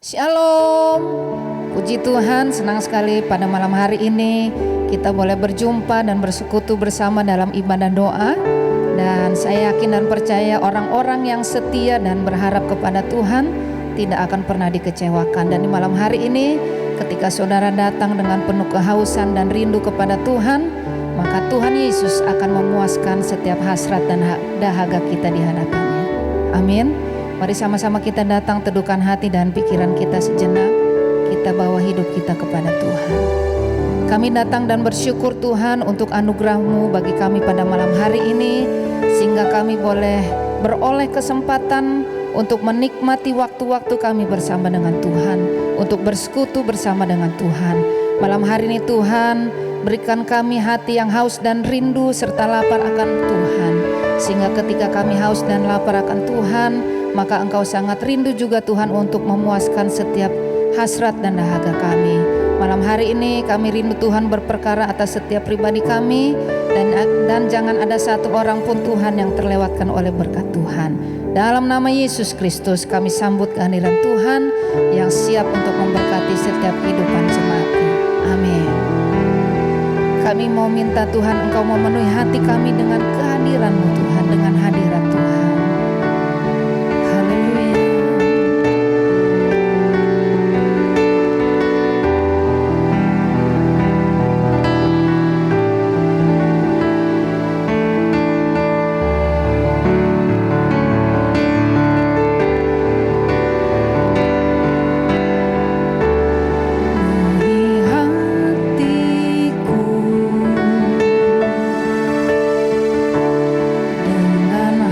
Shalom, puji Tuhan, senang sekali pada malam hari ini kita boleh berjumpa dan bersekutu bersama dalam ibadah doa. Dan saya yakin dan percaya orang-orang yang setia dan berharap kepada Tuhan tidak akan pernah dikecewakan. Dan di malam hari ini ketika saudara datang dengan penuh kehausan dan rindu kepada Tuhan, maka Tuhan Yesus akan memuaskan setiap hasrat dan dahaga kita di hadapannya. Amin. Mari sama-sama kita datang, teduhkan hati dan pikiran kita sejenak. Kita bawa hidup kita kepada Tuhan. Kami datang dan bersyukur Tuhan untuk anugerah-Mu bagi kami pada malam hari ini, sehingga kami boleh beroleh kesempatan untuk menikmati waktu-waktu kami bersama dengan Tuhan, untuk bersekutu bersama dengan Tuhan. Malam hari ini Tuhan, berikan kami hati yang haus dan rindu serta lapar akan Tuhan, sehingga ketika kami haus dan lapar akan Tuhan, maka Engkau sangat rindu juga Tuhan untuk memuaskan setiap hasrat dan dahaga kami. Malam hari ini kami rindu Tuhan berperkara atas setiap pribadi kami, dan jangan ada satu orang pun Tuhan yang terlewatkan oleh berkat Tuhan. Dalam nama Yesus Kristus kami sambut kehadiran Tuhan yang siap untuk memberkati setiap kehidupan jemaat-Nya. Amin. Kami mau minta Tuhan Engkau memenuhi hati kami dengan kehadiran-Mu Tuhan, dengan hadirat Tuhan. Dengan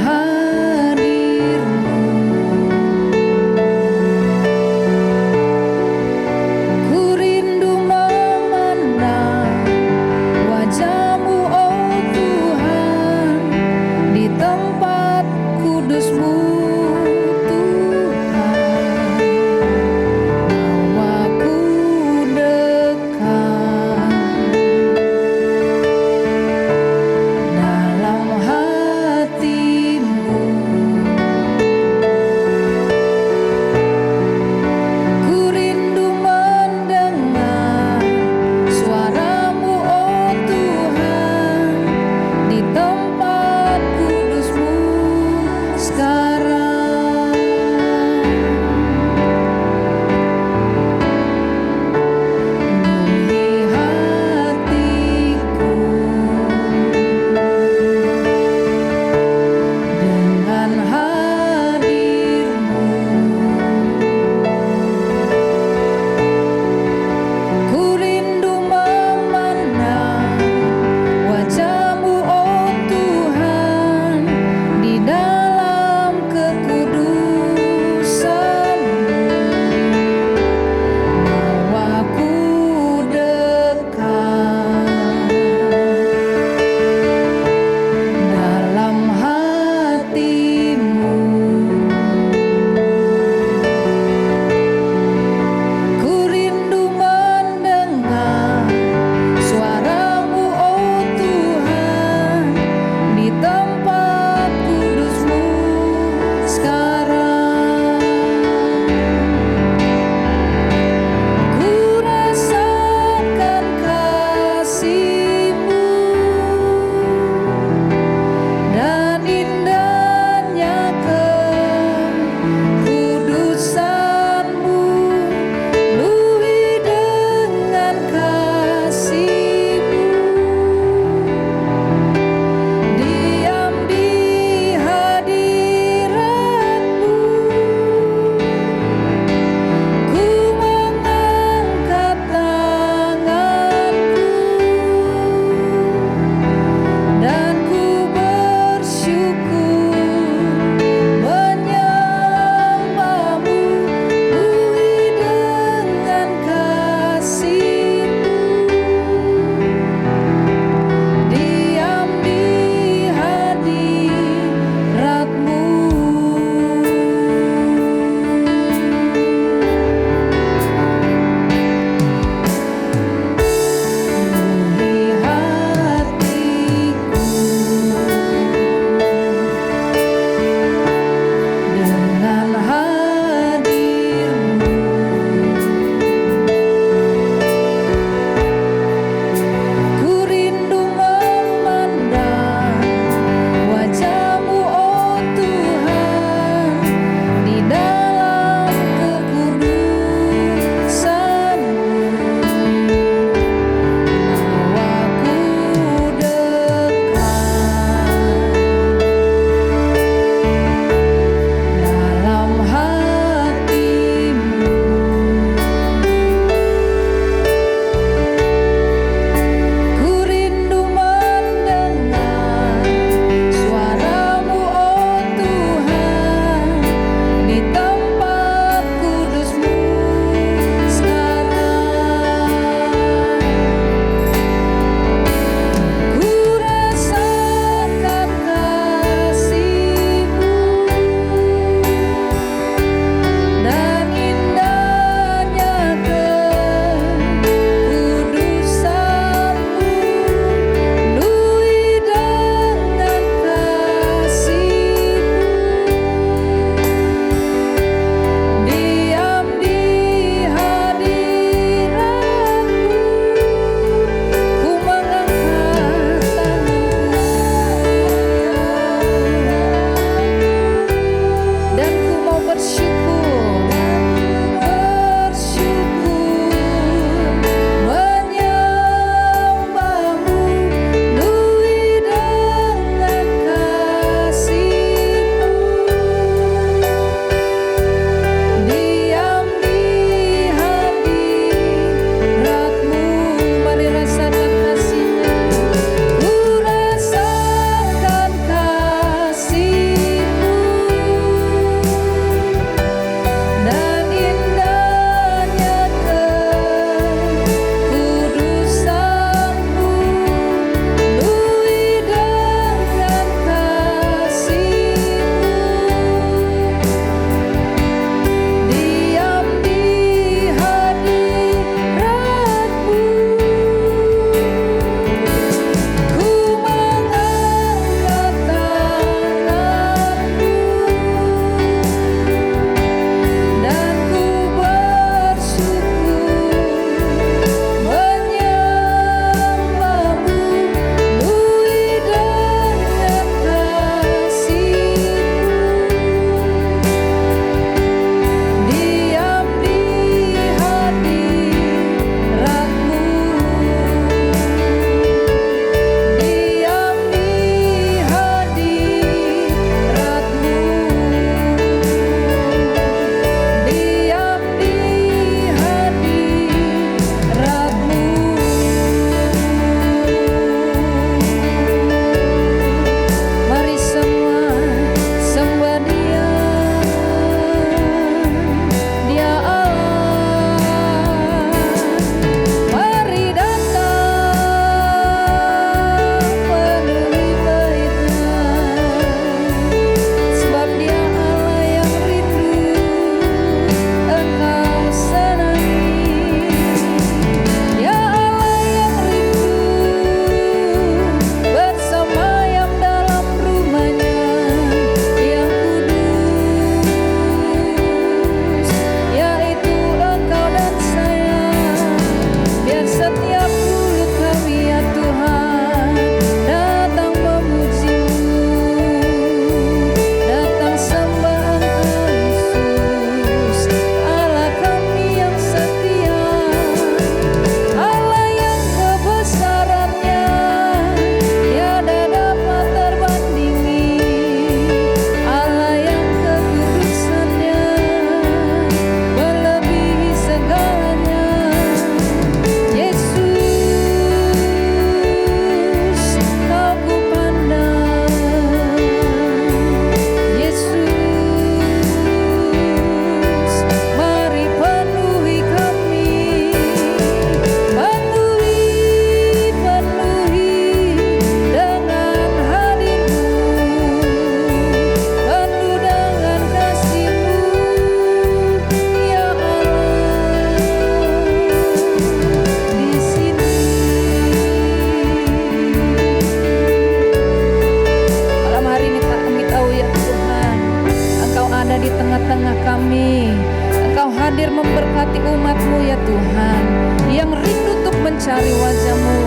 berkati umat-Mu ya Tuhan, yang rindu untuk mencari wajah-Mu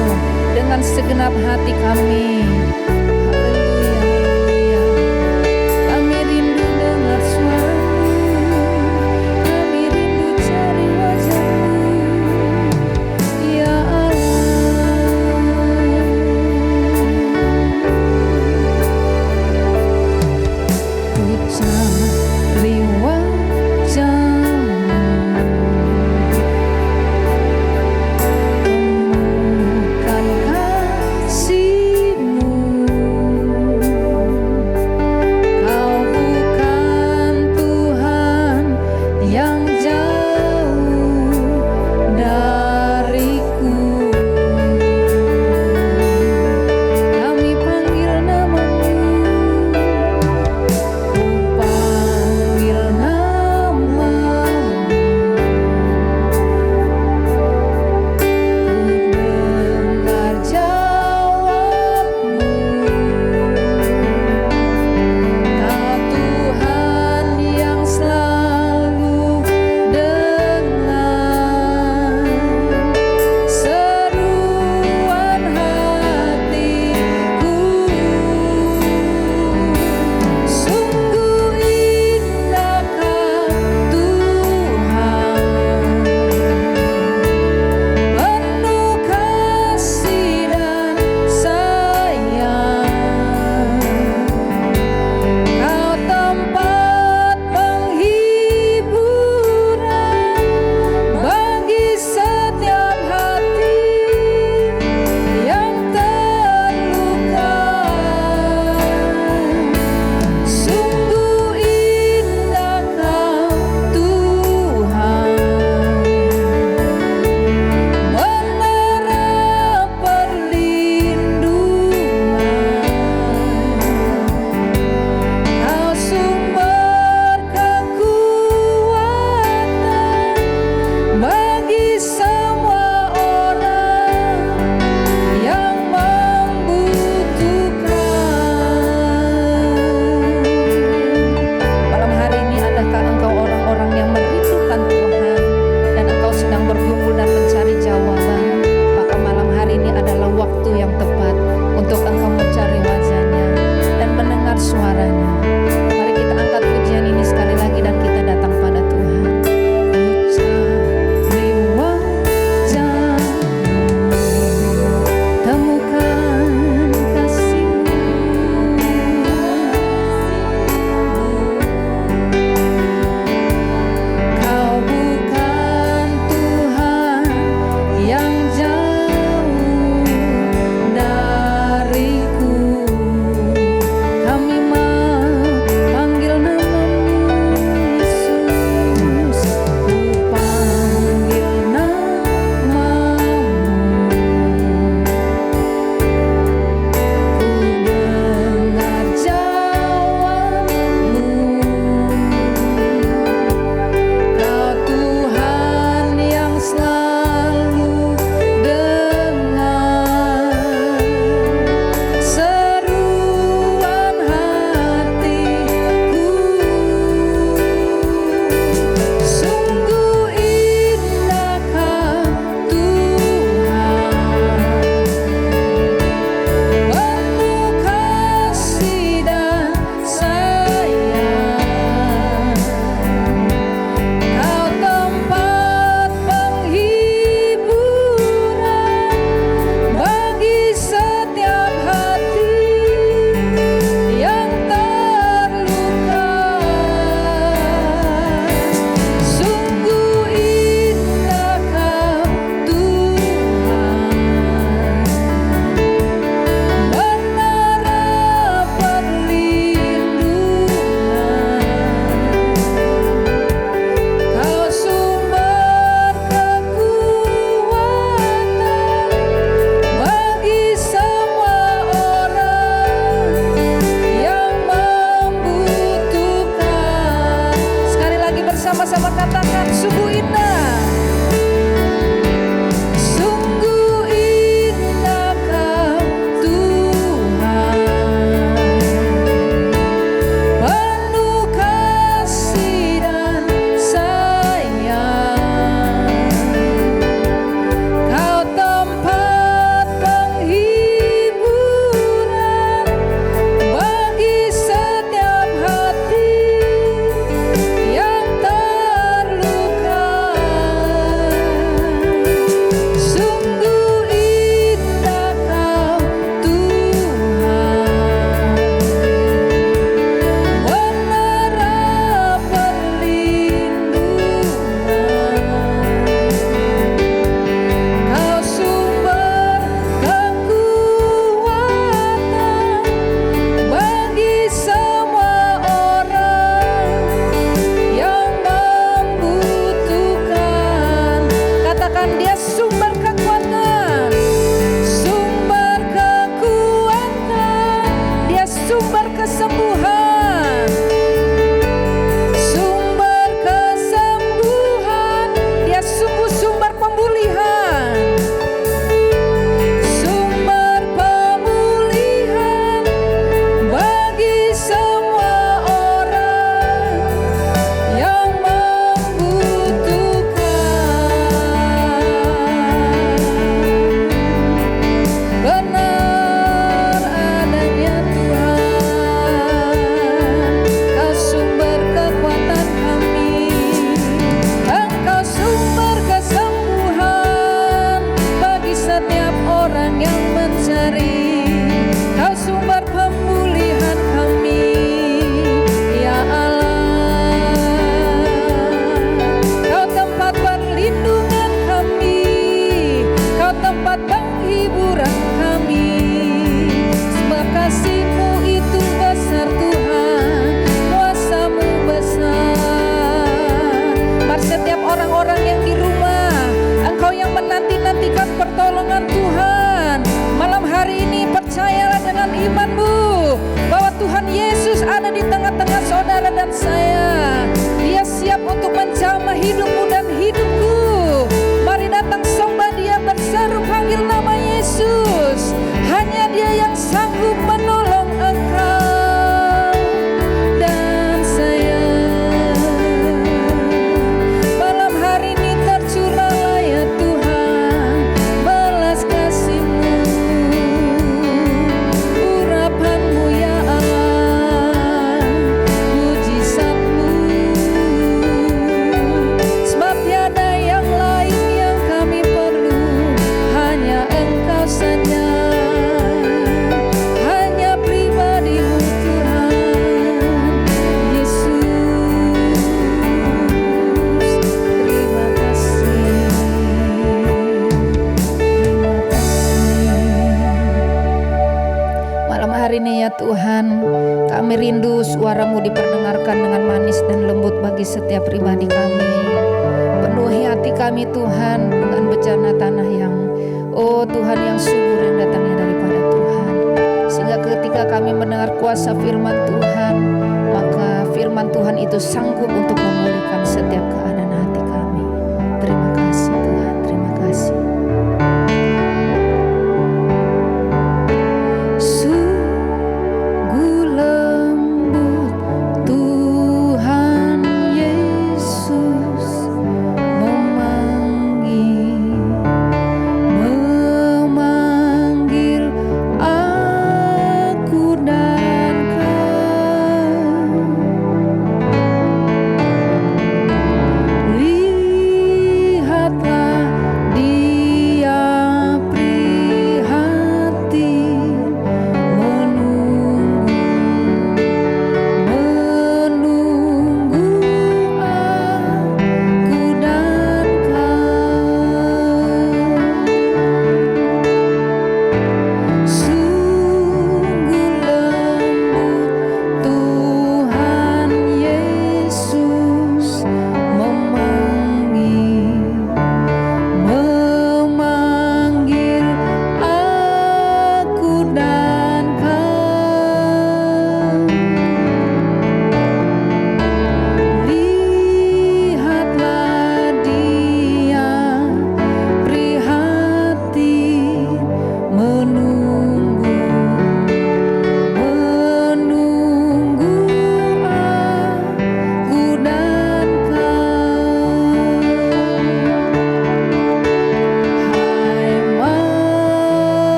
dengan segenap hati kami. Temukan kasih-Mu. tangan Tuhan. Malam hari ini percayalah dengan imanmu bahwa Tuhan Yesus ada di tengah-tengah saudara dan saya. Dia siap untuk menjamah hidupmu dan hidupku. Mari datang sembah Dia, berseru panggil nama Yesus. Hanya Dia yang sanggup menolong engkau dan saya. Malam hari ini tercurahlah ya Tuhan belas kasih-Mu, urapan-Mu ya Allah, mujizat-Mu. Sebab tiada yang lain yang kami perlu, hanya Engkau saja. Hari ini ya Tuhan, kami rindu suara-Mu diperdengarkan dengan manis dan lembut bagi setiap pribadi kami. Penuhi hati kami Tuhan dengan bejana tanah yang Tuhan yang subur yang datangnya daripada Tuhan. Sehingga ketika kami mendengar kuasa firman Tuhan, maka firman Tuhan itu sanggup untuk memulihkan setiap keadaan hati kami. Terima kasih Tuhan, terima kasih.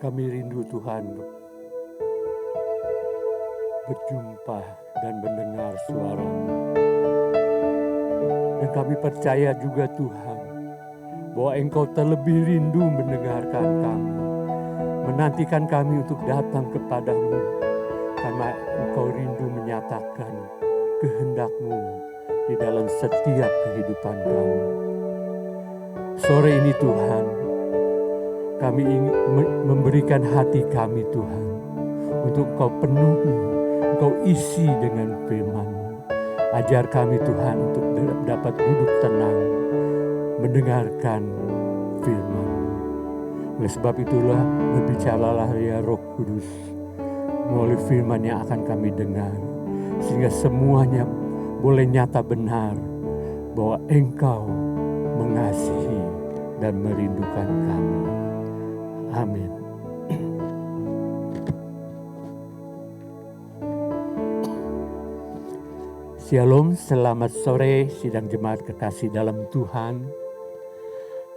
Kami rindu Tuhan berjumpa dan mendengar suara-Mu. Dan kami percaya juga Tuhan bahwa Engkau terlebih rindu mendengarkan kami, menantikan kami untuk datang kepadamu, karena Engkau rindu menyatakan kehendak-Mu di dalam setiap kehidupan kami. Sore ini Tuhan, kami ingin memberikan hati kami Tuhan, untuk Engkau penuhi, Engkau isi dengan firman-Mu. Ajar kami Tuhan untuk dapat duduk tenang, mendengarkan firman-Mu. Oleh sebab itulah, berbicaralah ya Roh Kudus, melalui firman yang akan kami dengar, sehingga semuanya boleh nyata benar, bahwa Engkau mengasihi dan merindukan kami. Amin. Shalom, selamat sore sidang jemaat kekasih dalam Tuhan.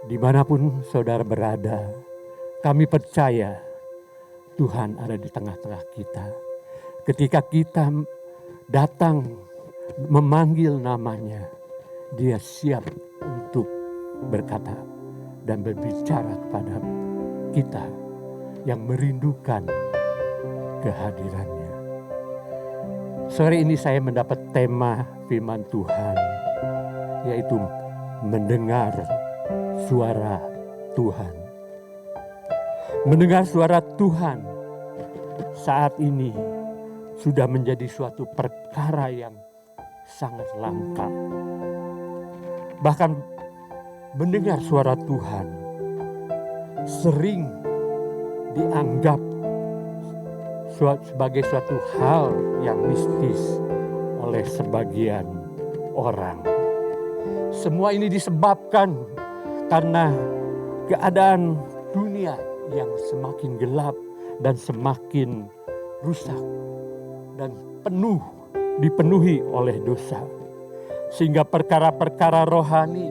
Dimanapun saudara berada, kami percaya Tuhan ada di tengah-tengah kita. Ketika kita datang memanggil namanya, Dia siap untuk berkata dan berbicara kepada kita yang merindukan kehadirannya. Sore ini saya mendapat tema firman Tuhan, yaitu mendengar suara Tuhan. Mendengar suara Tuhan saat ini sudah menjadi suatu perkara yang sangat langka. Bahkan mendengar suara Tuhan sering dianggap sebagai suatu hal yang mistis oleh sebagian orang. Semua ini disebabkan karena keadaan dunia yang semakin gelap dan semakin rusak dan dipenuhi oleh dosa. Sehingga perkara-perkara rohani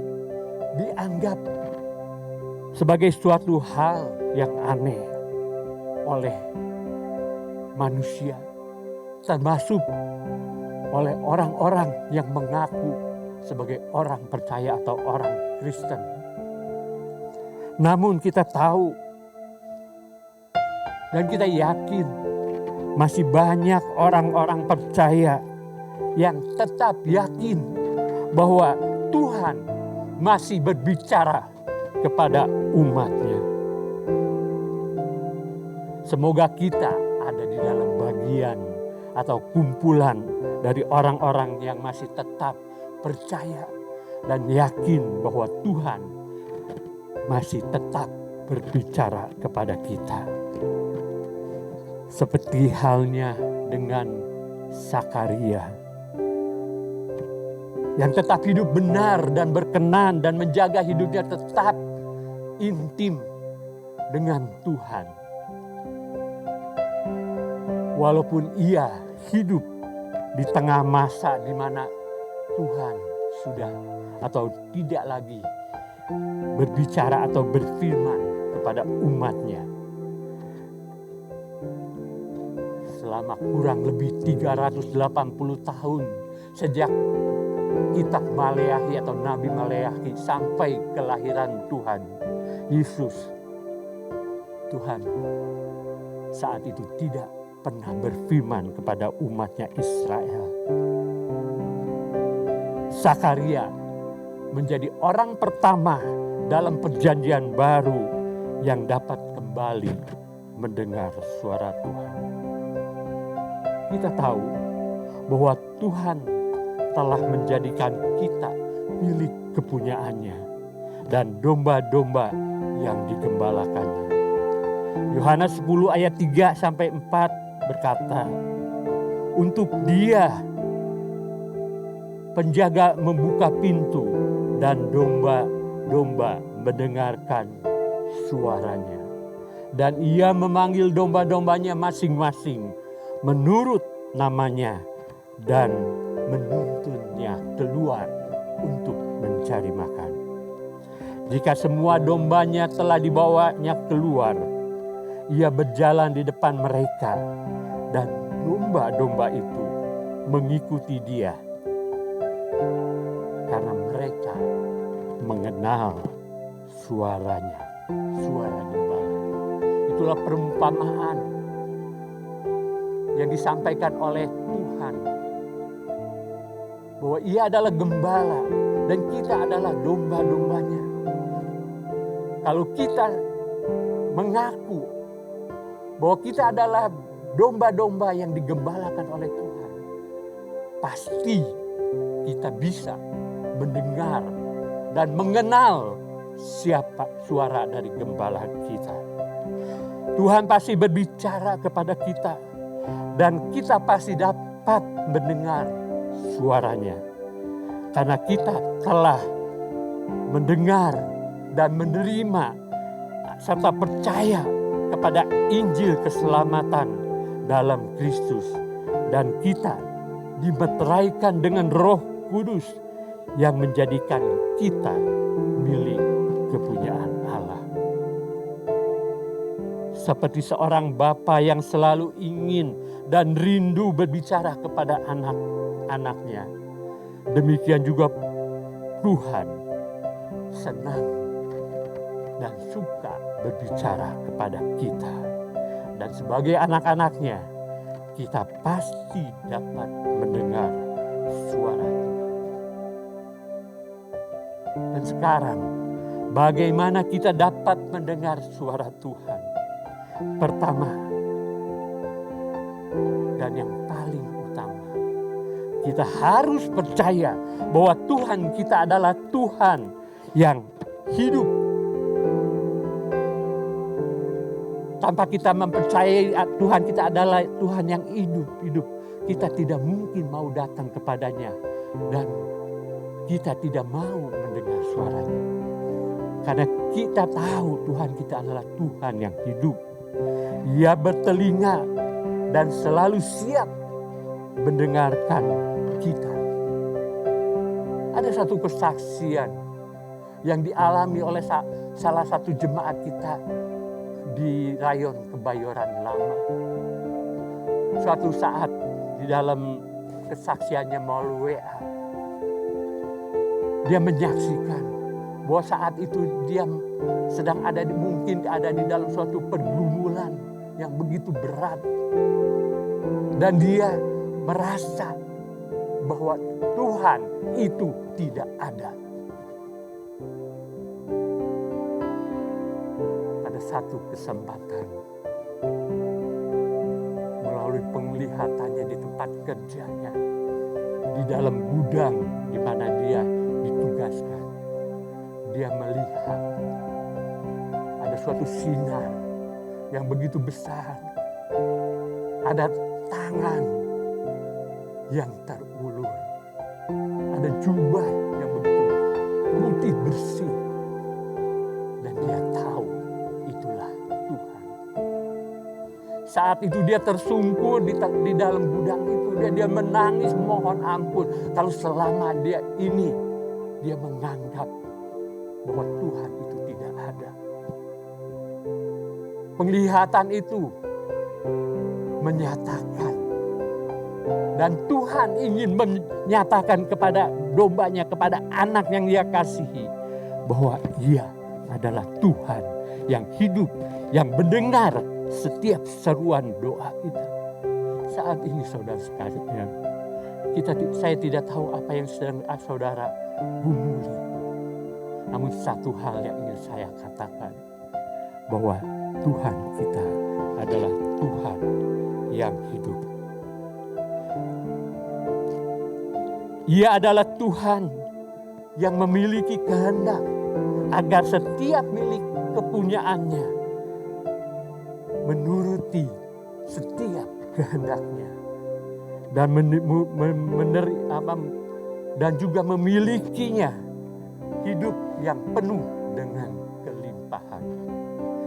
dianggap sebagai suatu hal yang aneh oleh manusia, termasuk oleh orang-orang yang mengaku sebagai orang percaya atau orang Kristen. Namun kita tahu dan kita yakin masih banyak orang-orang percaya yang tetap yakin bahwa Tuhan masih berbicara kepada umat-Nya. Semoga kita ada di dalam bagian atau kumpulan dari orang-orang yang masih tetap percaya dan yakin bahwa Tuhan masih tetap berbicara kepada kita. Seperti halnya dengan Sakaria yang tetap hidup benar dan berkenan dan menjaga hidupnya tetap intim dengan Tuhan. Walaupun ia hidup di tengah masa di mana Tuhan sudah atau tidak lagi berbicara atau berfirman kepada umat-Nya. Selama kurang lebih 380 tahun sejak kitab Maleakhi atau Nabi Maleakhi sampai kelahiran Tuhan Yesus, Tuhan saat itu tidak pernah berfirman kepada umat-Nya Israel. Sakaria menjadi orang pertama dalam perjanjian baru yang dapat kembali mendengar suara Tuhan. Kita tahu bahwa Tuhan telah menjadikan kita milik kepunyaannya dan domba-domba yang digembalakannya. Yohanes 10 ayat 3 sampai 4 berkata, untuk Dia penjaga membuka pintu dan domba-domba mendengarkan suaranya. Dan Ia memanggil domba-dombanya masing-masing menurut namanya dan menuntunnya keluar untuk mencari makan. Jika semua dombanya telah dibawanya keluar, Ia berjalan di depan mereka dan domba-domba itu mengikuti dia. Karena mereka mengenal suaranya, suara gembala. Itulah perumpamaan yang disampaikan oleh Tuhan. Bahwa ia adalah gembala dan kita adalah domba-dombanya. Kalau kita mengaku bahwa kita adalah domba-domba yang digembalakan oleh Tuhan, pasti kita bisa mendengar dan mengenal siapa suara dari gembala kita. Tuhan pasti berbicara kepada kita dan kita pasti dapat mendengar suaranya. Karena kita telah mendengar dan menerima serta percaya kepada Injil keselamatan dalam Kristus. Dan kita dimeteraikan dengan Roh Kudus yang menjadikan kita milik kepunyaan Allah. Seperti seorang bapa yang selalu ingin dan rindu berbicara kepada anak-anaknya, demikian juga Tuhan senang dan suka berbicara kepada kita. Dan sebagai anak-anaknya, kita pasti dapat mendengar suara Tuhan. Dan sekarang, bagaimana kita dapat mendengar suara Tuhan? Pertama, dan yang paling utama, kita harus percaya bahwa Tuhan kita adalah Tuhan yang hidup. Tanpa kita mempercayai Tuhan kita adalah Tuhan yang hidup, kita tidak mungkin mau datang kepadanya dan kita tidak mau mendengar suaranya. Karena kita tahu Tuhan kita adalah Tuhan yang hidup. Ia bertelinga dan selalu siap mendengarkan kita. Ada satu kesaksian yang dialami oleh salah satu jemaat kita di rayon Kebayoran Lama. Suatu saat di dalam kesaksiannya melalui WA, dia menyaksikan bahwa saat itu dia sedang mungkin ada di dalam suatu pergumulan yang begitu berat. Dan dia merasa bahwa Tuhan itu tidak ada. Pada satu kesempatan, melalui penglihatannya di tempat kerjanya, di dalam gudang di mana dia ditugaskan, dia melihat ada suatu sinar yang begitu besar. Ada tangan yang terulur. Ada jubah yang begitu putih bersih. Dan dia tahu itulah Tuhan. Saat itu dia tersungkur di dalam gudang itu. Dia menangis mohon ampun. Kalau selama dia menganggap bahwa Tuhan itu tidak ada. Penglihatan itu menyatakan, dan Tuhan ingin menyatakan kepada dombanya, kepada anak yang dia kasihi, bahwa ia adalah Tuhan yang hidup, yang mendengar setiap seruan doa kita. Saat ini saudara sekalian, saya tidak tahu apa yang sedang saudara gumuli. Namun satu hal yang ingin saya katakan, bahwa Tuhan kita adalah Tuhan yang hidup. Ia adalah Tuhan yang memiliki kehendak agar setiap milik kepunyaannya menuruti setiap kehendaknya dan dan juga memilikinya hidup yang penuh dengan kelimpahan.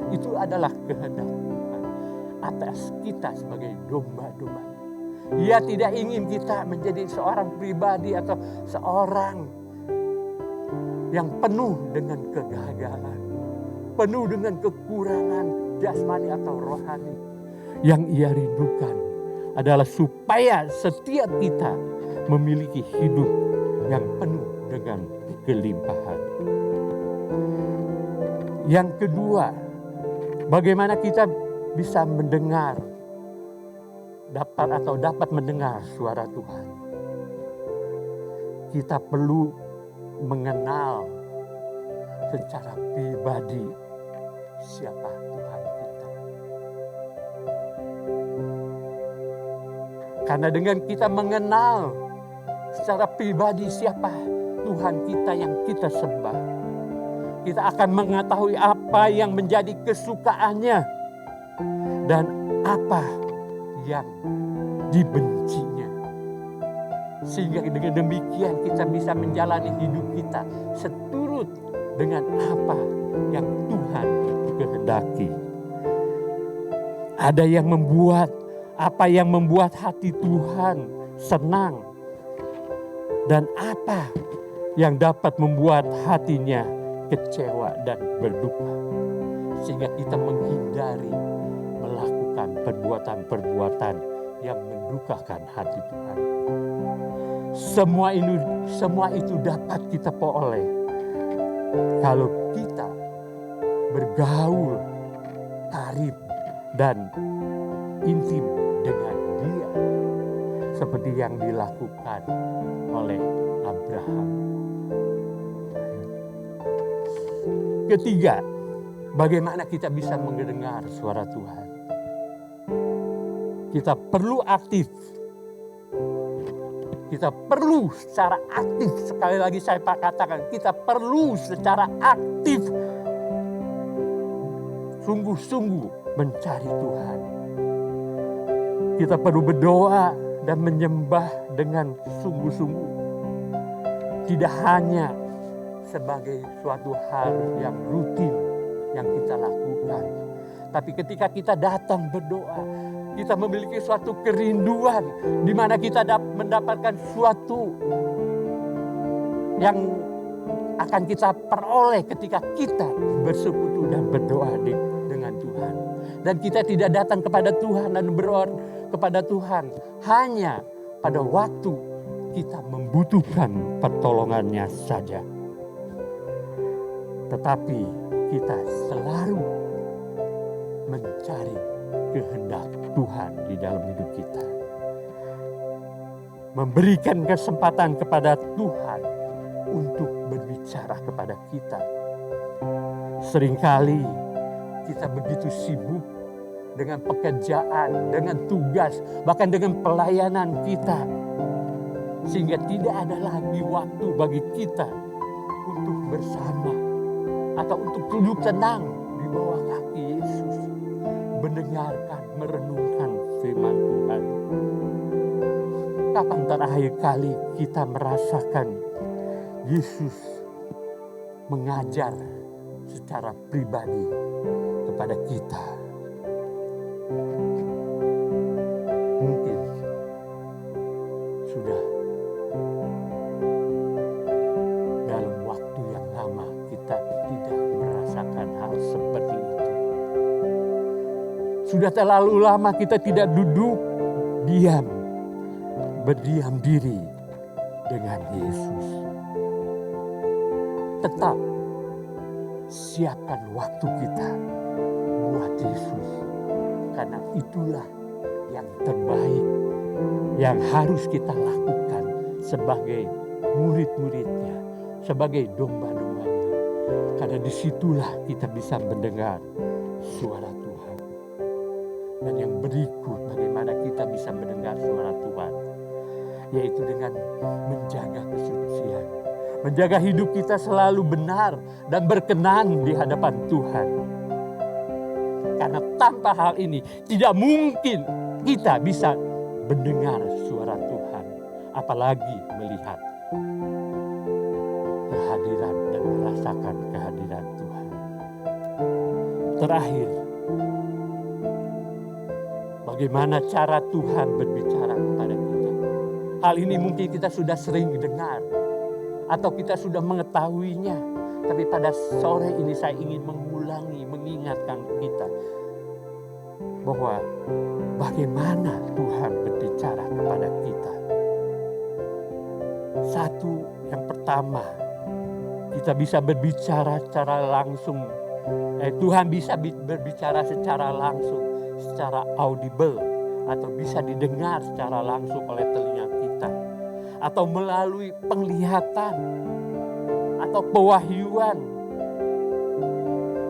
Itu adalah kehendak Tuhan atas kita sebagai domba-dombanya. Ia tidak ingin kita menjadi seorang pribadi atau seorang yang penuh dengan kegagalan, penuh dengan kekurangan, jasmani atau rohani. Yang ia rindukan adalah supaya setiap kita memiliki hidup yang penuh dengan kelimpahan. Yang kedua, bagaimana kita bisa dapat mendengar suara Tuhan. Kita perlu mengenal secara pribadi siapa Tuhan kita. Karena dengan kita mengenal secara pribadi siapa Tuhan kita yang kita sembah, kita akan mengetahui apa yang menjadi kesukaannya dan apa yang dibencinya. Sehingga dengan demikian kita bisa menjalani hidup kita seturut dengan apa yang Tuhan kehendaki. Ada yang apa yang membuat hati Tuhan senang, dan apa yang dapat membuat hatinya kecewa dan berduka. Sehingga kita menghindari melakukan perbuatan-perbuatan yang mendukakan hati Tuhan. Semua itu dapat kita peroleh kalau kita bergaul karib dan intim dengan Dia, seperti yang dilakukan oleh Abraham. Ketiga, bagaimana kita bisa mendengar suara Tuhan? Kita perlu aktif. Kita perlu secara aktif, sekali lagi saya katakan, kita perlu secara aktif sungguh-sungguh mencari Tuhan. Kita perlu berdoa dan menyembah dengan sungguh-sungguh. Tidak hanya sebagai suatu hal yang rutin yang kita lakukan, tapi ketika kita datang berdoa, kita memiliki suatu kerinduan di mana kita mendapatkan suatu yang akan kita peroleh ketika kita bersekutu dan berdoa dengan Tuhan. Dan kita tidak datang kepada Tuhan dan berdoa kepada Tuhan hanya pada waktu kita membutuhkan pertolongannya saja. Tetapi kita selalu mencari kehendak Tuhan di dalam hidup kita. Memberikan kesempatan kepada Tuhan untuk berbicara kepada kita. Seringkali kita begitu sibuk dengan pekerjaan, dengan tugas, bahkan dengan pelayanan kita, sehingga tidak ada lagi waktu bagi kita untuk bersama atau untuk duduk tenang di bawah kaki Yesus, mendengarkan, merenungkan firman Tuhan. Kapan terakhir kali kita merasakan Yesus mengajar secara pribadi kepada kita? Mungkin sudah dalam waktu yang lama kita tidak merasakan hal seperti itu. Sudah terlalu lama kita tidak duduk diam, berdiam diri dengan Yesus. Tetap siapkan waktu kita buat Yesus, karena itulah yang terbaik yang harus kita lakukan sebagai murid-muridnya, sebagai domba-dombanya. Karena disitulah kita bisa mendengar suara Tuhan. Dan yang berikut, bagaimana kita bisa mendengar suara Tuhan, yaitu dengan menjaga kesucian, menjaga hidup kita selalu benar dan berkenan di hadapan Tuhan. Karena tanpa hal ini tidak mungkin kita bisa mendengar suara Tuhan, apalagi melihat kehadiran dan merasakan kehadiran Tuhan. Terakhir, bagaimana cara Tuhan berbicara kepada kita? Hal ini mungkin kita sudah sering dengar atau kita sudah mengetahuinya. Tapi pada sore ini saya ingin mengulangi, mengingatkan kita bahwa bagaimana Tuhan berbicara kepada kita. Satu, yang pertama, kita bisa berbicara secara langsung. Tuhan bisa berbicara secara langsung, secara audible, atau bisa didengar secara langsung oleh telinga kita, atau melalui penglihatan, atau pewahyuan,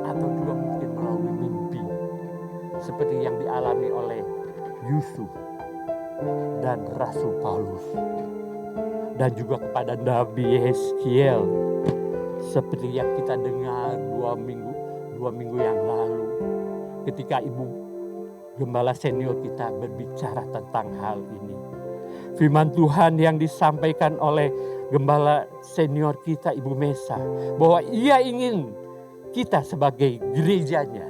atau juga mungkin melalui mimpi, seperti yang dialami oleh Yusuf dan Rasul Paulus, dan juga kepada Nabi Yeskiel, seperti yang kita dengar dua minggu yang lalu, ketika Ibu Gembala senior kita berbicara tentang hal ini. Firman Tuhan yang disampaikan oleh Gembala senior kita Ibu Mesa, bahwa ia ingin kita sebagai gerejanya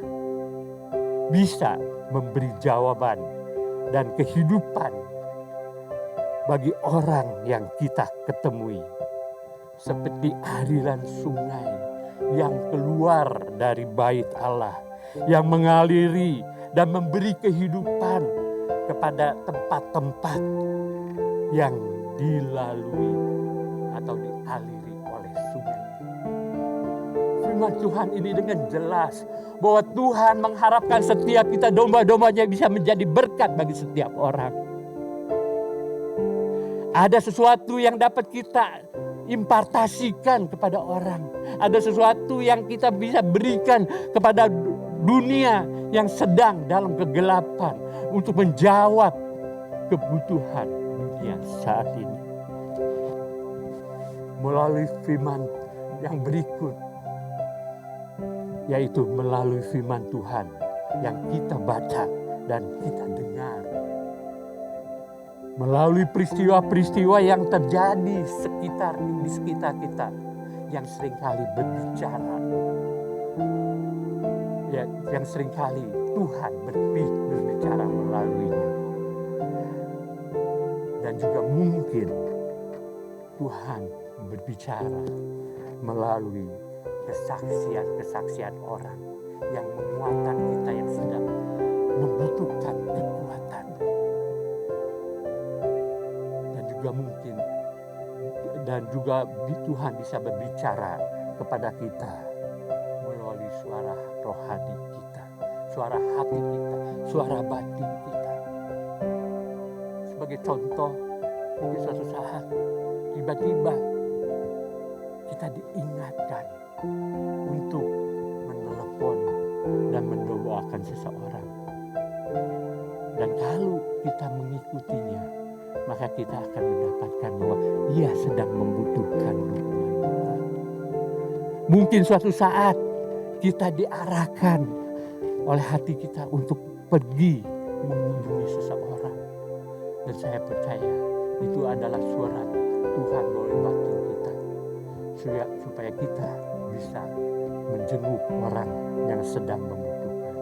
bisa memberi jawaban dan kehidupan bagi orang yang kita ketemui. Seperti aliran sungai yang keluar dari bait Allah, yang mengaliri dan memberi kehidupan kepada tempat-tempat yang dilalui atau dialiri oleh sungai. Firman Tuhan ini dengan jelas bahwa Tuhan mengharapkan setiap kita domba-dombanya bisa menjadi berkat bagi setiap orang. Ada sesuatu yang dapat kita impartasikan kepada orang. Ada sesuatu yang kita bisa berikan kepada dunia yang sedang dalam kegelapan untuk menjawab kebutuhan dunia saat ini. Melalui firman yang berikut, yaitu melalui firman Tuhan yang kita baca dan kita dengar. Melalui peristiwa-peristiwa yang terjadi di sekitar kita, yang seringkali berbicara, yang seringkali Tuhan berbicara melaluinya. Dan juga mungkin Tuhan berbicara melalui kesaksian orang yang menguatkan kita yang sedang membutuhkan kekuatan. Dan juga Tuhan bisa berbicara kepada kita melalui suara rohani kita, suara hati kita, suara batin kita. Sebagai contoh, mungkin suatu saat tiba-tiba kita diingatkan untuk menelepon dan mendoakan seseorang. Dan kalau kita mengikutinya, maka kita akan mendapatkan bahwa ia sedang membutuhkan dukungan Tuhan. Mungkin suatu saat kita diarahkan oleh hati kita untuk pergi mengunjungi seseorang. Dan saya percaya itu adalah suara Tuhan melalui batin kita. Supaya kita bisa menjenguk orang yang sedang membutuhkan.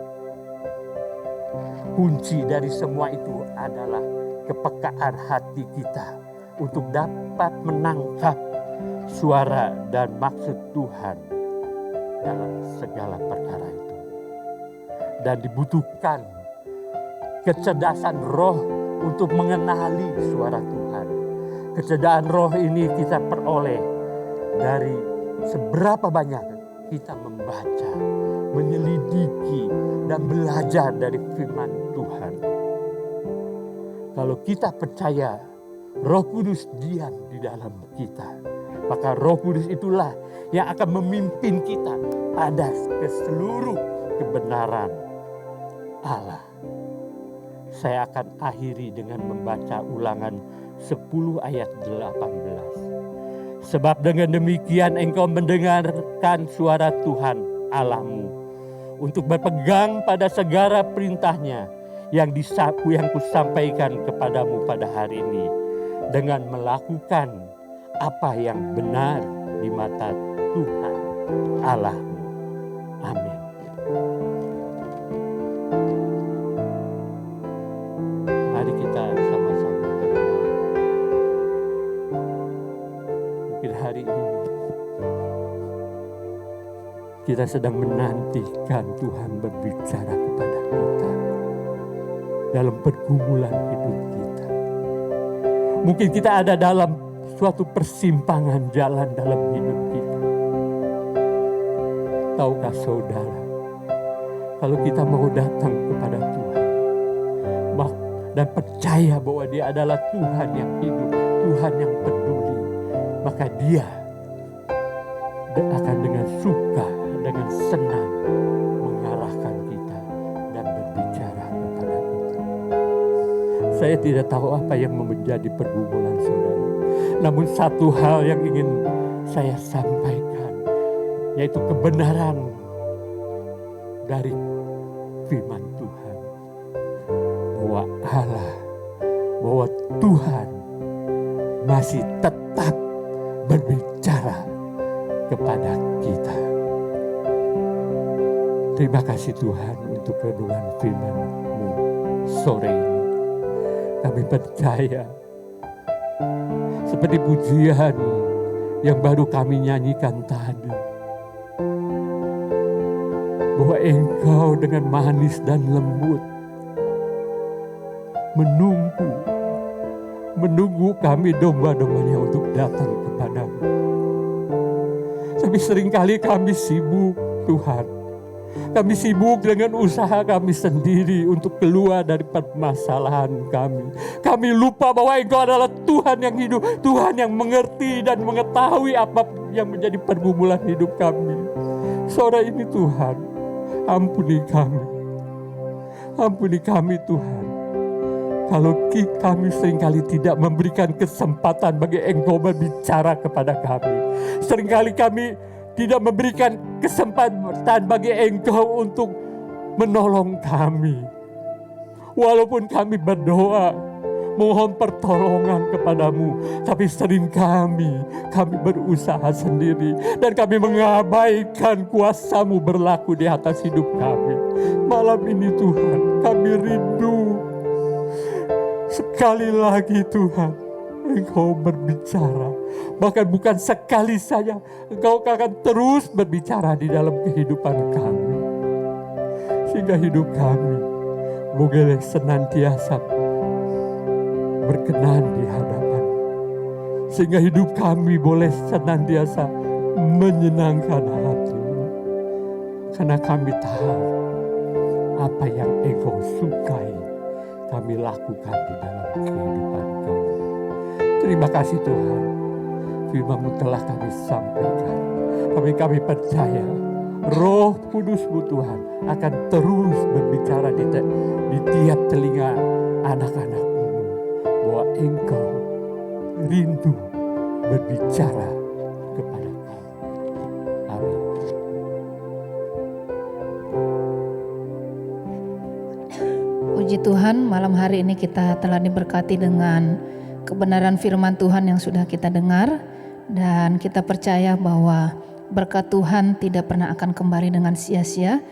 Kunci dari semua itu adalah kepekaan hati kita untuk dapat menangkap suara dan maksud Tuhan dalam segala perkara itu. Dan dibutuhkan kecerdasan roh untuk mengenali suara Tuhan. Kecerdasan roh ini kita peroleh dari seberapa banyak kita membaca, menyelidiki, dan belajar dari firman Tuhan. Kalau kita percaya Roh Kudus diam di dalam kita, maka Roh Kudus itulah yang akan memimpin kita pada seluruh kebenaran Allah. Saya akan akhiri dengan membaca Ulangan 10 ayat 18. Sebab dengan demikian engkau mendengarkan suara Tuhan Allahmu untuk berpegang pada segala perintahnya yang kusampaikan kepadamu pada hari ini, dengan melakukan apa yang benar di mata Tuhan Allahmu. Amin. Mari kita sama-sama berdoa. Mungkin hari ini kita sedang menantikan Tuhan berbicara kepada kita. dalam pergumulan hidup kita. Mungkin kita ada dalam suatu persimpangan jalan dalam hidup kita. Tahukah saudara, kalau kita mau datang kepada Tuhan dan percaya bahwa Dia adalah Tuhan yang hidup, Tuhan yang peduli, maka Dia akan dengan suka, dengan senang mengarahkan kita dan berbicara kepada kita. Saya tidak tahu apa yang menjadi pergumulan saudara, namun satu hal yang ingin saya sampaikan, yaitu kebenaran dari firman Tuhan, bahwa Allah, bahwa Tuhan masih tetap berbicara kepada kita. Terima kasih Tuhan untuk renungan firman-Mu sore ini. Kami percaya seperti pujian yang baru kami nyanyikan tadi, bahwa Engkau dengan manis dan lembut menunggu kami domba-dombanya untuk datang kepadamu. Tapi seringkali kami sibuk Tuhan. Kami sibuk dengan usaha kami sendiri untuk keluar dari permasalahan kami. Kami lupa bahwa Engkau adalah Tuhan yang hidup, Tuhan yang mengerti dan mengetahui apa yang menjadi pergumulan hidup kami. Sore ini Tuhan, ampuni kami. Ampuni kami Tuhan. Kalau kami seringkali tidak memberikan kesempatan bagi Engkau berbicara kepada kami. Seringkali kami tidak memberikan kesempatan bagi Engkau untuk menolong kami. Walaupun kami berdoa, mohon pertolongan kepadamu, tapi sering kami berusaha sendiri dan kami mengabaikan kuasa-Mu berlaku di atas hidup kami. Malam ini Tuhan, kami rindu sekali lagi Tuhan, Engkau berbicara. Bahkan bukan sekali saja, Engkau akan terus berbicara di dalam kehidupan kami. Sehingga hidup kami boleh senantiasa berkenan di hadapan. Sehingga hidup kami boleh senantiasa menyenangkan hati-Mu. Karena kami tahu apa yang Engkau sukai kami lakukan di dalam kehidupan kami. Terima kasih Tuhan, firman-Mu telah kami sampaikan. Kami percaya Roh Kudus-Mu Tuhan akan terus berbicara di tiap telinga anak-anak-Mu, bahwa Engkau rindu berbicara kepada kami. Amin. Puji Tuhan, malam hari ini kita telah diberkati dengan kebenaran firman Tuhan yang sudah kita dengar, dan kita percaya bahwa berkat Tuhan tidak pernah akan kembali dengan sia-sia.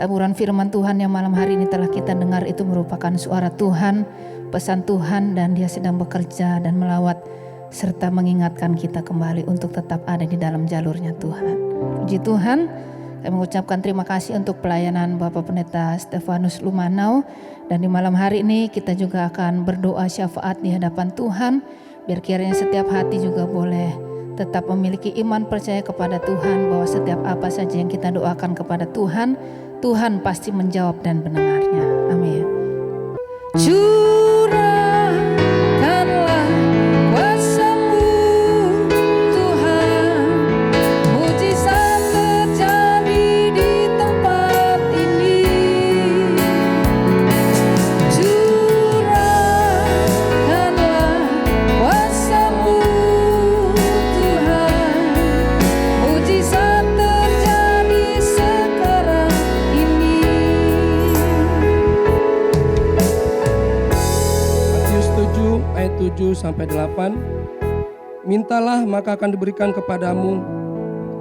Taburan firman Tuhan yang malam hari ini telah kita dengar itu merupakan suara Tuhan, pesan Tuhan, dan Dia sedang bekerja dan melawat serta mengingatkan kita kembali untuk tetap ada di dalam jalurnya Tuhan. Puji Tuhan. Kami mengucapkan terima kasih untuk pelayanan Bapak Pendeta Stefanus Lumanau, dan di malam hari ini kita juga akan berdoa syafaat di hadapan Tuhan, biar kiranya setiap hati juga boleh tetap memiliki iman percaya kepada Tuhan, bahwa setiap apa saja yang kita doakan kepada Tuhan, Tuhan pasti menjawab dan mendengarnya. Amin. Curahkanlah kuasa-Mu Tuhan, mujizat terjadi di tempat ini. Curahkanlah kuasa-Mu Tuhan, mujizat terjadi sekarang ini. Matius 7 ayat 7-8. Mintalah maka akan diberikan kepadamu,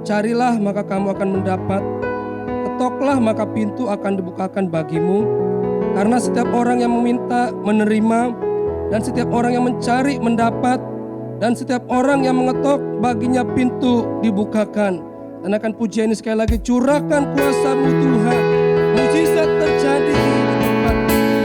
carilah maka kamu akan mendapat, ketoklah maka pintu akan dibukakan bagimu. Karena setiap orang yang meminta menerima, dan setiap orang yang mencari mendapat, dan setiap orang yang mengetok baginya pintu dibukakan. Dan akan pujian ini sekali lagi, curahkan kuasa-Mu Tuhan, mujizat terjadi di tempat ini.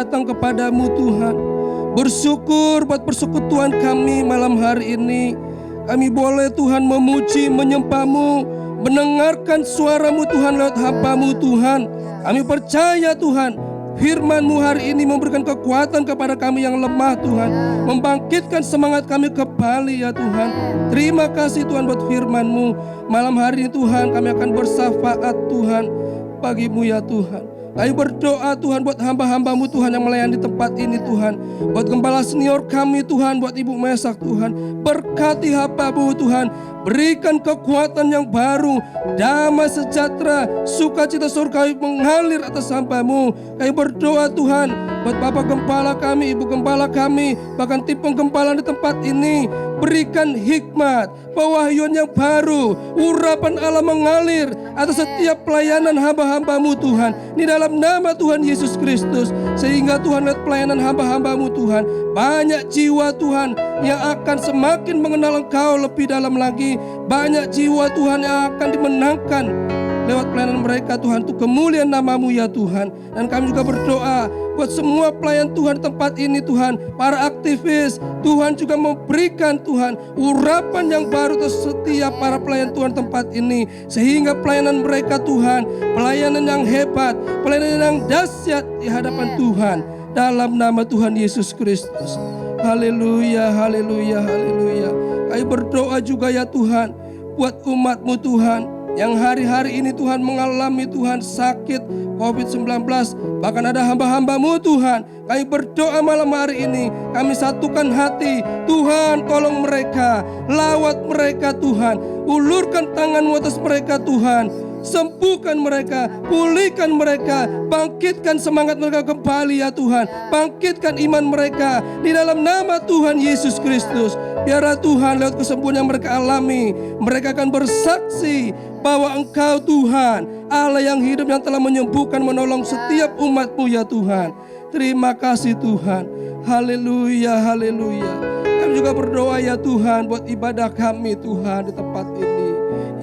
datang kepadamu Tuhan. Bersyukur buat persekutuan kami malam hari ini. Kami boleh Tuhan memuji, menyembah-Mu, mendengarkan suara-Mu Tuhan lewat hamba-Mu Tuhan. Kami percaya Tuhan, firman-Mu hari ini memberikan kekuatan kepada kami yang lemah Tuhan, membangkitkan semangat kami kembali ya Tuhan. Terima kasih Tuhan buat firman-Mu. Malam hari ini Tuhan kami akan bersafaat Tuhan bagimu ya Tuhan. Kami berdoa Tuhan buat hamba-hamba-Mu Tuhan yang melayani di tempat ini Tuhan. Buat gembala senior kami Tuhan, buat Ibu Mesak Tuhan. Berkati hamba-Mu Tuhan. Berikan kekuatan yang baru, damai sejahtera, sukacita surgawi mengalir atas hamba-Mu. Kami berdoa Tuhan buat Bapak Gembala kami, Ibu Gembala kami, bahkan tim penggembala di tempat ini. Berikan hikmat, pewahyuan yang baru, urapan Allah mengalir atas setiap pelayanan hamba-hamba-Mu Tuhan. Di dalam nama Tuhan Yesus Kristus, sehingga Tuhan lihat pelayanan hamba-hamba-Mu Tuhan, banyak jiwa Tuhan yang akan semakin mengenal Engkau lebih dalam lagi. Banyak jiwa Tuhan yang akan dimenangkan lewat pelayanan mereka Tuhan, untuk kemuliaan nama-Mu ya Tuhan. Dan kami juga berdoa buat semua pelayan Tuhan di tempat ini Tuhan, para aktivis Tuhan juga memberikan Tuhan urapan yang baru untuk setiap para pelayan Tuhan tempat ini, sehingga pelayanan mereka Tuhan, pelayanan yang hebat, pelayanan yang dahsyat di hadapan Tuhan, dalam nama Tuhan Yesus Kristus. Haleluya, haleluya, haleluya. Kami berdoa juga ya Tuhan buat umat-Mu Tuhan yang hari-hari ini Tuhan mengalami Tuhan sakit COVID-19. Bahkan ada hamba-hamba-Mu Tuhan. Kami berdoa malam hari ini, kami satukan hati. Tuhan tolong mereka, lawat mereka Tuhan, ulurkan tangan-Mu atas mereka Tuhan. Sembuhkan mereka, pulihkan mereka, bangkitkan semangat mereka kembali ya Tuhan. Bangkitkan iman mereka di dalam nama Tuhan Yesus Kristus. Biarlah Tuhan lewat kesembuhan yang mereka alami, mereka akan bersaksi bahwa Engkau Tuhan, Allah yang hidup, yang telah menyembuhkan, menolong setiap umat-Mu ya Tuhan. Terima kasih Tuhan. Haleluya, haleluya. Kami juga berdoa ya Tuhan buat ibadah kami Tuhan di tempat ini.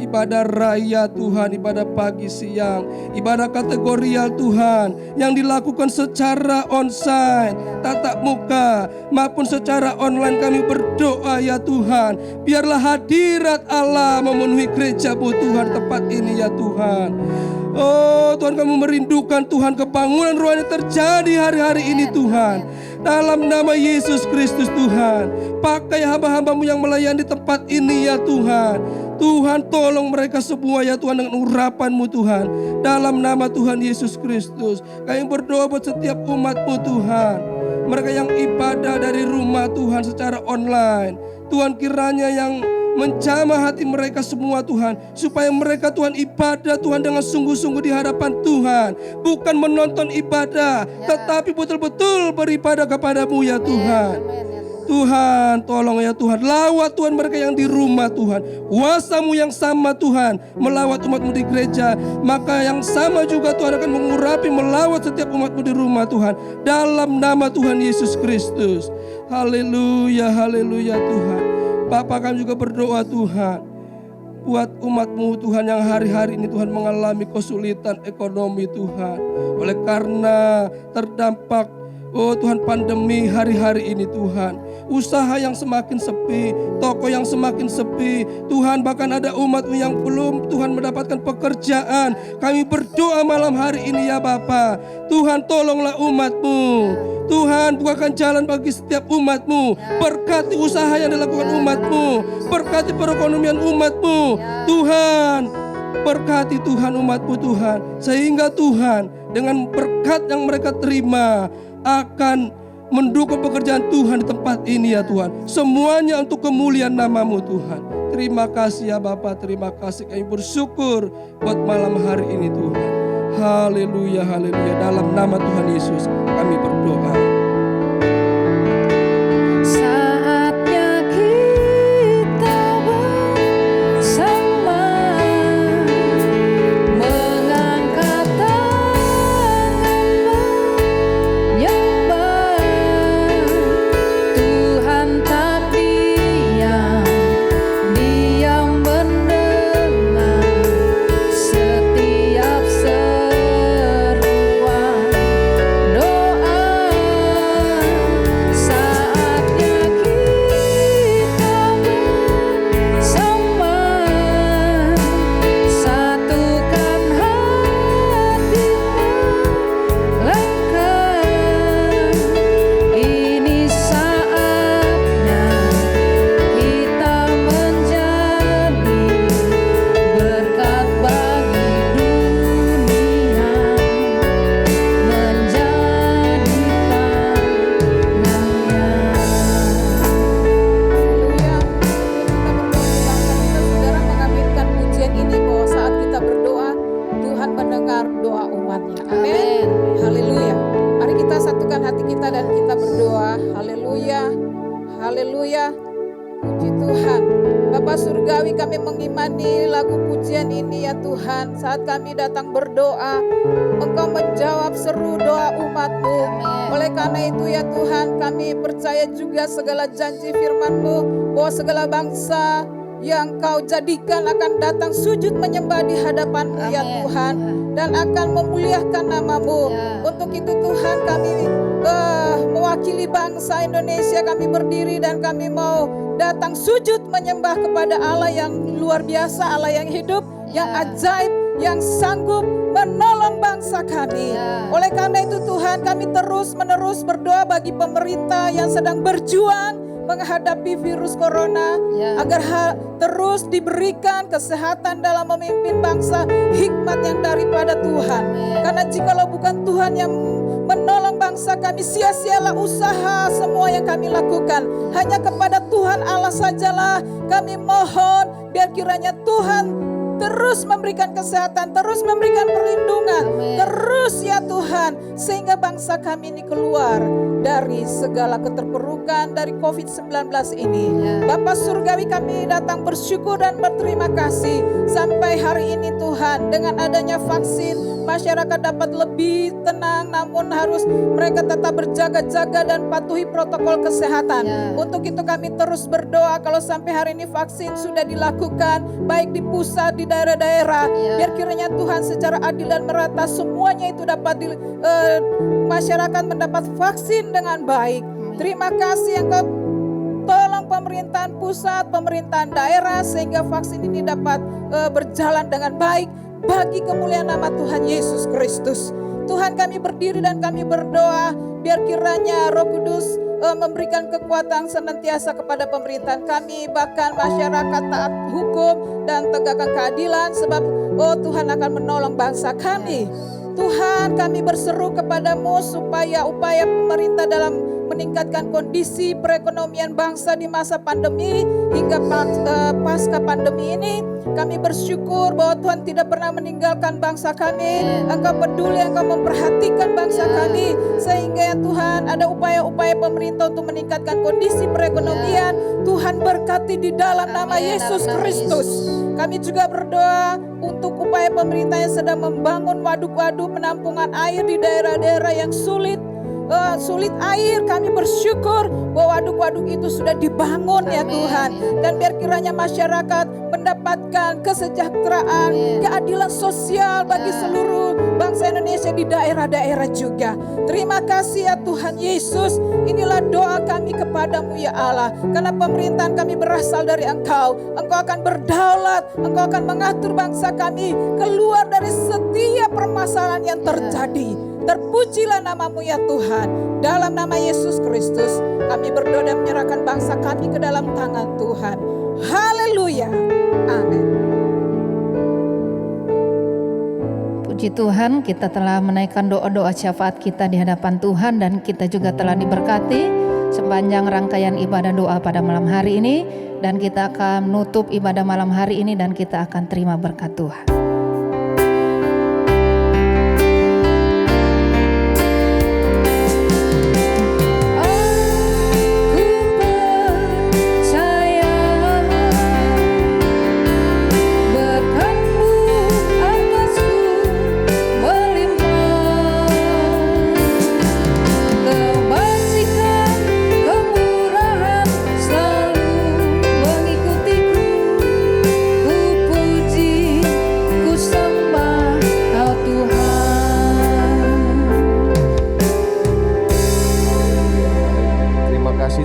Ibadah raya Tuhan, ibadah pagi siang, ibadah kategorial Tuhan, yang dilakukan secara onsite, tatap muka, maupun secara online. Kami berdoa ya Tuhan, biarlah hadirat Allah memenuhi gereja-Mu Tuhan tempat ini ya Tuhan. Oh Tuhan, kami merindukan Tuhan kebangunan rohani terjadi hari-hari ini Tuhan. Dalam nama Yesus Kristus Tuhan, pakai hamba-hamba-Mu yang melayani tempat ini ya Tuhan. Tuhan tolong mereka semua ya Tuhan dengan urapan-Mu Tuhan. Dalam nama Tuhan Yesus Kristus, kami berdoa buat setiap umat-Mu Tuhan. Mereka yang ibadah dari rumah Tuhan secara online, Tuhan kiranya yang menjamah hati mereka semua Tuhan, supaya mereka Tuhan ibadah Tuhan dengan sungguh-sungguh di hadapan Tuhan. Bukan menonton ibadah, tetapi betul-betul beribadah kepada-Mu ya Tuhan. Tuhan tolong ya Tuhan, lawat Tuhan mereka yang di rumah Tuhan. Kuasa-Mu yang sama Tuhan melawat umat-Mu di gereja, maka yang sama juga Tuhan akan mengurapi, melawat setiap umat-Mu di rumah Tuhan. Dalam nama Tuhan Yesus Kristus. Haleluya, haleluya Tuhan. Bapak, kami juga berdoa Tuhan buat umat-Mu Tuhan yang hari-hari ini Tuhan mengalami kesulitan ekonomi Tuhan, oleh karena terdampak Tuhan pandemi hari-hari ini Tuhan. Usaha yang semakin sepi, toko yang semakin sepi Tuhan, bahkan ada umat-Mu yang belum Tuhan mendapatkan pekerjaan. Kami berdoa malam hari ini ya Bapa, Tuhan tolonglah umat-Mu Tuhan, bukakan jalan bagi setiap umat-Mu. Berkati usaha yang dilakukan umat-Mu, berkati perekonomian umat-Mu Tuhan. Berkati Tuhan umat-Mu Tuhan, sehingga Tuhan dengan berkat yang mereka terima akan mendukung pekerjaan Tuhan di tempat ini ya Tuhan. Semuanya untuk kemuliaan nama-Mu Tuhan. Terima kasih ya Bapa, terima kasih. Kami bersyukur buat malam hari ini Tuhan. Haleluya, haleluya. Dalam nama Tuhan Yesus kami berdoa. Saatnya kita bersama mengangkat tangan menyembah. Tuhan tak diam mendengar setiap seruan doa. kami mengimani lagu pujian ini ya Tuhan. Saat kami datang berdoa, Engkau menjawab seru doa umat-Mu. Oleh karena itu ya Tuhan, kami percaya juga segala janji firman-Mu bahwa segala bangsa yang Kau jadikan akan datang sujud menyembah di hadapan-Mu ya Tuhan, dan akan memuliakan nama-Mu. Untuk itu Tuhan, kami mewakili bangsa Indonesia, kami berdiri dan kami mau datang sujud menyembah kepada Allah yang luar biasa, Allah yang hidup, yang ajaib, yang sanggup menolong bangsa kami. Oleh karena itu Tuhan, kami terus-menerus berdoa bagi pemerintah yang sedang berjuang menghadapi virus corona, agar terus diberikan kesehatan dalam memimpin bangsa, hikmat yang daripada Tuhan. Karena jikalau bukan Tuhan yang menolong bangsa kami, sia-sialah usaha semua yang kami lakukan. Hanya kepada Tuhan Allah sajalah kami mohon, biar kiranya Tuhan terus memberikan kesehatan, terus memberikan perlindungan, terus ya Tuhan, sehingga bangsa kami ini keluar dari segala keterpurukan dari COVID-19 ini. Bapa Surgawi, kami datang bersyukur dan berterima kasih sampai hari ini Tuhan, dengan adanya vaksin, masyarakat dapat lebih tenang, namun harus mereka tetap berjaga-jaga dan patuhi protokol kesehatan. Untuk itu kami terus berdoa kalau sampai hari ini vaksin sudah dilakukan, baik di pusat, di daerah-daerah, biar kiranya Tuhan secara adil dan merata semuanya itu dapat masyarakat mendapat vaksin dengan baik. Terima kasih Engkau tolong pemerintahan pusat, pemerintahan daerah, sehingga vaksin ini dapat berjalan dengan baik bagi kemuliaan nama Tuhan Yesus Kristus. Tuhan, kami berdiri dan kami berdoa, biar kiranya Roh Kudus memberikan kekuatan senantiasa kepada pemerintahan kami, bahkan masyarakat taat hukum dan tegakkan keadilan, sebab Tuhan akan menolong bangsa kami. Tuhan, kami berseru kepadamu supaya upaya pemerintah dalam meningkatkan kondisi perekonomian bangsa di masa pandemi hingga pasca pandemi ini, kami bersyukur bahwa Tuhan tidak pernah meninggalkan bangsa kami. Engkau peduli, Engkau memperhatikan bangsa kami, sehingga ya Tuhan ada upaya-upaya pemerintah untuk meningkatkan kondisi perekonomian. Tuhan berkati di dalam nama Yesus Kristus. Kami juga berdoa untuk upaya pemerintah yang sedang membangun waduk-waduk penampungan air di daerah-daerah yang sulit air. Kami bersyukur bahwa waduk-waduk itu sudah dibangun ya Tuhan, dan biar kiranya masyarakat mendapatkan kesejahteraan, keadilan sosial bagi seluruh bangsa Indonesia di daerah-daerah juga. Terima kasih ya Tuhan Yesus. Inilah doa kami kepadamu ya Allah, karena pemerintahan kami berasal dari Engkau. Engkau akan berdaulat, Engkau akan mengatur bangsa kami keluar dari setiap permasalahan yang terjadi. Terpujilah namamu ya Tuhan. Dalam nama Yesus Kristus kami berdoa dan menyerahkan bangsa kami ke dalam tangan Tuhan. Haleluya. Amin. Puji Tuhan, kita telah menaikkan doa-doa syafaat kita di hadapan Tuhan, dan kita juga telah diberkati sepanjang rangkaian ibadah doa pada malam hari ini, dan kita akan menutup ibadah malam hari ini dan kita akan terima berkat Tuhan.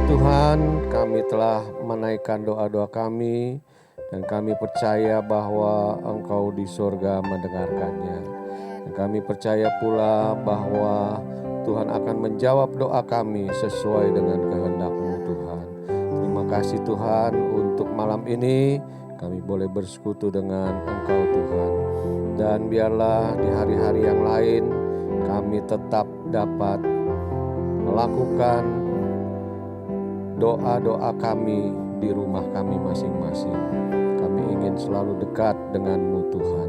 Tuhan, kami telah menaikkan doa-doa kami dan kami percaya bahwa Engkau di surga mendengarkannya. Dan kami percaya pula bahwa Tuhan akan menjawab doa kami sesuai dengan kehendak-Mu Tuhan. Terima kasih Tuhan, untuk malam ini kami boleh bersekutu dengan Engkau Tuhan. Dan biarlah di hari-hari yang lain kami tetap dapat melakukan doa-doa kami di rumah kami masing-masing. Kami ingin selalu dekat dengan-Mu Tuhan.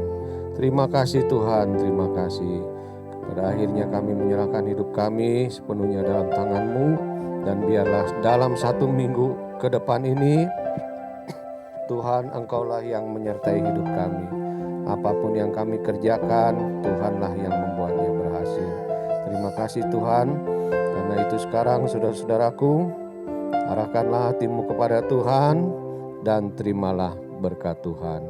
Terima kasih Tuhan, terima kasih. Pada akhirnya kami menyerahkan hidup kami sepenuhnya dalam tangan-Mu. Dan biarlah dalam 1 minggu ke depan ini Tuhan, Engkaulah yang menyertai hidup kami. Apapun yang kami kerjakan, Tuhanlah yang membuatnya berhasil. Terima kasih Tuhan. Karena itu sekarang saudara-saudaraku, arahkanlah hatimu kepada Tuhan dan terimalah berkat Tuhan.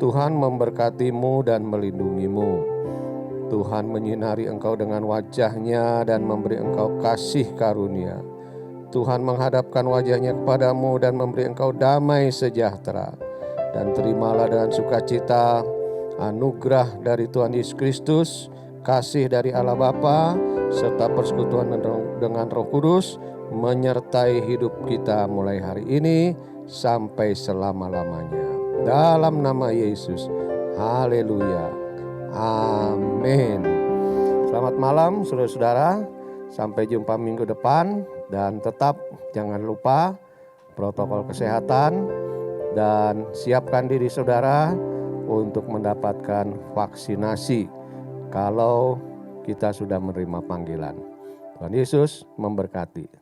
Tuhan memberkatimu dan melindungimu. Tuhan menyinari engkau dengan wajah-Nya dan memberi engkau kasih karunia. Tuhan menghadapkan wajah-Nya kepadamu dan memberi engkau damai sejahtera. Dan terimalah dengan sukacita anugerah dari Tuhan Yesus Kristus, kasih dari Allah Bapa, serta persekutuan dengan Roh Kudus menyertai hidup kita mulai hari ini sampai selama-lamanya. Dalam nama Yesus, haleluya. Amin. Selamat malam saudara-saudara. Sampai jumpa minggu depan. Dan tetap jangan lupa protokol kesehatan. Dan siapkan diri saudara untuk mendapatkan vaksinasi kalau kita sudah menerima panggilan. Tuhan Yesus memberkati.